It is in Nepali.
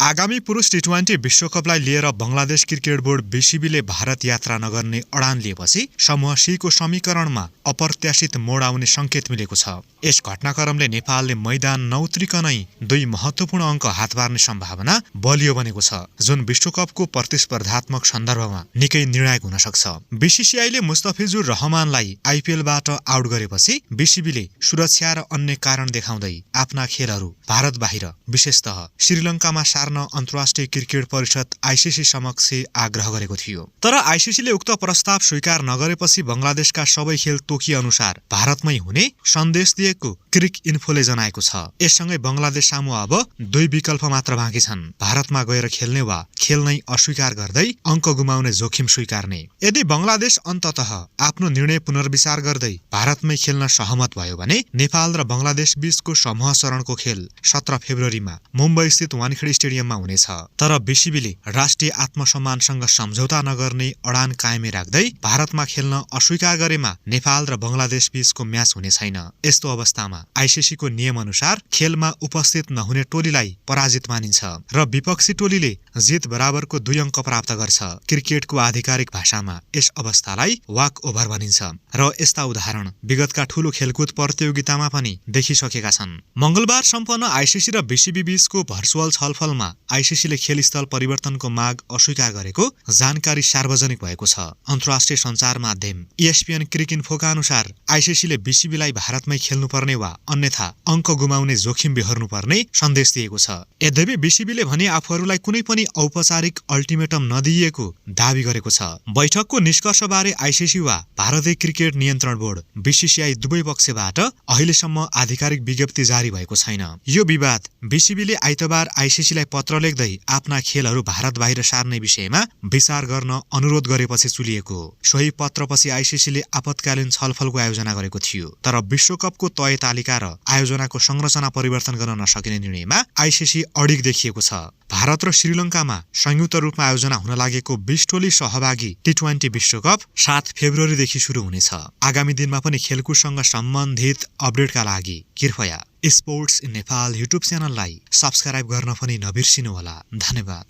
आगामी पुरुष टी20 विश्वकपलाई लिएर बंगलादेश क्रिकेट बोर्ड बीसीबीले भारत यात्रा नगर्ने अडान लिएपछि समूह सी को समीकरणमा अप्रत्याशित मोड आउने संकेत मिलेको छ। यस घटनाक्रमले नेपालले मैदान नउत्रिकनै दुई महत्वपूर्ण अङ्क हात पार्ने सम्भावना बलियो बनेको छ, जुन विश्वकपको प्रतिस्पर्धात्मक सन्दर्भमा निकै निर्णायक हुन सक्छ। बीसीसीआईले मुस्तफिजुर रहमानलाई आईपीएलबाट आउट गरेपछि बीसीबीले सुरक्षा र अन्य कारण देखाउँदै आफ्ना खेलहरू भारत बाहिर विशेषतः श्रीलङ्कामा सार्न अन्तर्राष्ट्रिय क्रिकेट परिषद आईसीसी समक्ष आग्रह गरेको थियो। तर आईसीसीले उक्त प्रस्ताव स्वीकार नगरेपछि बंगलादेशका सबै खेल तोकिए अनुसार भारतमै हुने सन्देश दिएको क्रिक इन्फोले जनाएको छ। यससँगै बंगलादेश सामु अब दुई विकल्प मात्र बाँकी छन्, भारतमा गएर खेल्ने वा खेल्नै अस्वीकार गर्दै अङ्क गुमाउने जोखिम स्वीकार्ने। यदि बंगलादेश अन्ततः आफ्नो निर्णय पुनर्विचार गर्दै भारतमै खेल्न सहमत भयो भने नेपाल र बंगलादेश बीचको समूह चरणको खेल 17 फेब्रुअरीमा मुम्बई स्थित वानखेडे स्टेडियममा हुनेछ। तर बीसीबीले राष्ट्रिय आत्मसम्मानसँग सम्झौता नगर्ने अडान कायमै राख्दै भारतमा खेल्न अस्वीकार गरेमा नेपाल र बंगलादेश बीचको म्याच हुने छैन। यस्तो अवस्थामा आईसीसीको नियम अनुसार खेलमा उपस्थित नहुने टोलीलाई पराजित मानिन्छ र विपक्षी टोलीले जित बराबरको 2 अङ्क प्राप्त गर्छ। क्रिकेटको आधिकारिक भाषामा यस अवस्थालाई वाक ओभर भनिन्छ र यस्ता उदाहरण विगतका ठूलो खेलकुद प्रतियोगितामा पनि देखिसकेका छन्। मंगलबार सम्पन्न आईसीसी र बीसीबी बीचको भर्चुअल छलफलमा आईसीसीले खेलस्थल परिवर्तनको माग अस्वीकार गरेको जानकारी सार्वजनिक भएको छ। अन्तर्राष्ट्रिय सञ्चार माध्यम ESPN क्रिक इन्फोका अनुसार आईसीसीले बीसीबीलाई भारतमै खेल्नुपर्ने वा अन्यथा अङ्क गुमाउने जोखिम बेहोर्नुपर्ने सन्देश दिएको छ। यद्यपि बीसीबीले भने आफूहरूलाई कुनै पनि औपचारिक अल्टिमेटम नदिएको दावी गरेको छ। बैठकको निष्कर्षबारे आईसीसी वा भारतीय क्रिकेट नियन्त्रण बोर्ड बीसीसीआई दुवै पक्षबाट अहिलेसम्म आधिकारिक विज्ञप्ति जारी भएको छैन। यो विवाद बीसीबीले आइतबार आईसीसीलाई पत्र लेख्दै आफ्ना खेलहरू भारत बाहिर सार्ने विषयमा विचार गर्न अनुरोध गरेपछि चुलिएको हो। सोही पत्रपछि आईसीसीले आपतकालीन छलफलको आयोजना गरेको थियो, तर विश्वकपको तय तालिका र आयोजनाको संरचना परिवर्तन गर्न नसकिने निर्णयमा आईसीसी अडिग देखिएको छ। भारत र श्रीलङ्कामा संयुक्त रूपमा आयोजना हुन लागेको 20 टोली सहभागी टी20 विश्वकप 7 फेब्रुअरीदेखि सुरु हुनेछ। आगामी दिनमा पनि खेलकुदसँग सम्बन्धित अपडेटका लागि कृपया स्पोर्ट्स इन नेपाल युट्युब च्यानललाई सब्स्क्राइब गर्न पनि नबिर्सिनुहोला। धन्यवाद।